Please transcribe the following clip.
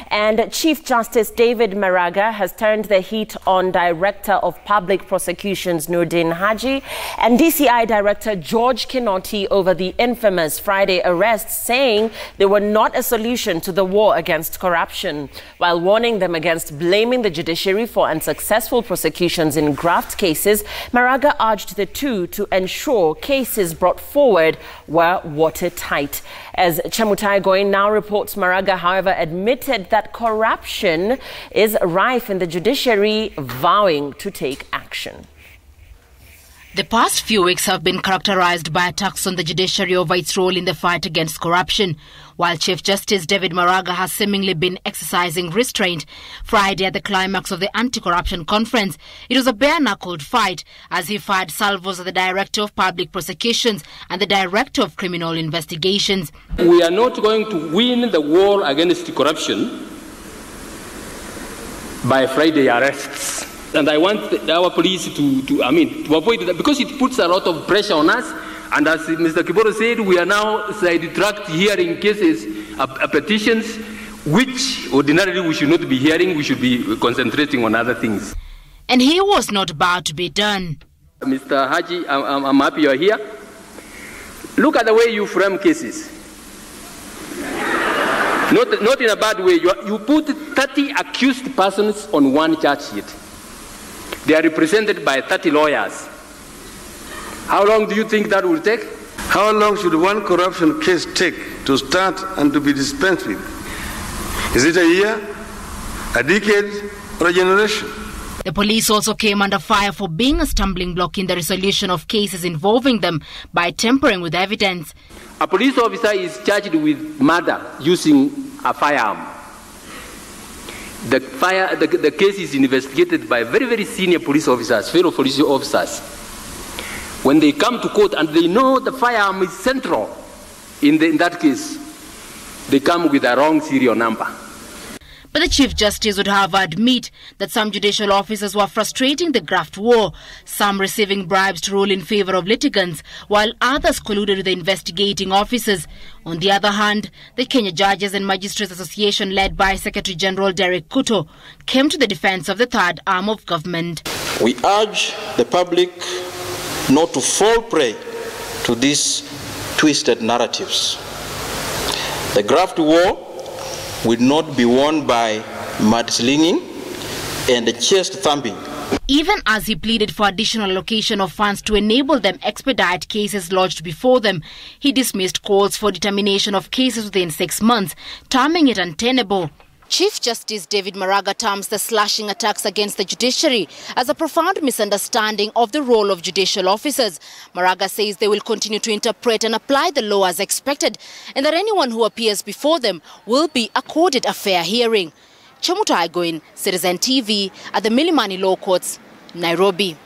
And Chief Justice David Maraga has turned the heat on Director of Public Prosecutions Noordin Haji and DCI Director George Kinoti over the infamous Friday arrests, saying they were not a solution to the war against corruption, while warning them against blaming the judiciary for unsuccessful prosecutions in graft cases. Maraga urged the two to ensure cases brought forward were watertight. As Chemutai Goin now reports, Maraga, however, admitted that corruption is rife in the judiciary, vowing to take action. The past few weeks have been characterized by attacks on the judiciary over its role in the fight against corruption. While Chief Justice David Maraga has seemingly been exercising restraint, Friday at the climax of the anti-corruption conference, it was a bare-knuckled fight as he fired salvos at the Director of Public Prosecutions and the Director of Criminal Investigations. We are not going to win the war against corruption by Friday arrests. And I want our police to avoid that, because it puts a lot of pressure on us. And as Mr. Kiboro said, we are now sidetracked hearing cases, petitions, which ordinarily we should not be hearing. We should be concentrating on other things. And he was not about to be done. Mr. Haji, I'm happy you are here. Look at the way you frame cases. Not in a bad way. You put 30 accused persons on one charge sheet. They are represented by 30 lawyers. How long do you think that will take? How long should one corruption case take to start and to be dispensed with? Is it a year, a decade, or a generation? The police also came under fire for being a stumbling block in the resolution of cases involving them by tampering with evidence. A police officer is charged with murder using a firearm. The case is investigated by very, very senior police officers, fellow police officers. When they come to court and they know the firearm is central in that case, they come with a wrong serial number. But the Chief Justice would have admit that some judicial officers were frustrating the graft war, some receiving bribes to rule in favor of litigants, while others colluded with the investigating officers. On the other hand, the Kenya Judges and Magistrates Association, led by Secretary General Derek Kuto, came to the defense of the third arm of government. We urge the public not to fall prey to these twisted narratives. The graft war will not be won by mudslinging and chest thumping. Even as he pleaded for additional allocation of funds to enable them expedite cases lodged before them, he dismissed calls for determination of cases within 6 months, terming it untenable. Chief Justice David Maraga terms the slashing attacks against the judiciary as a profound misunderstanding of the role of judicial officers. Maraga says they will continue to interpret and apply the law as expected, and that anyone who appears before them will be accorded a fair hearing. Chemutai Goin, Citizen TV at the Milimani Law Courts, Nairobi.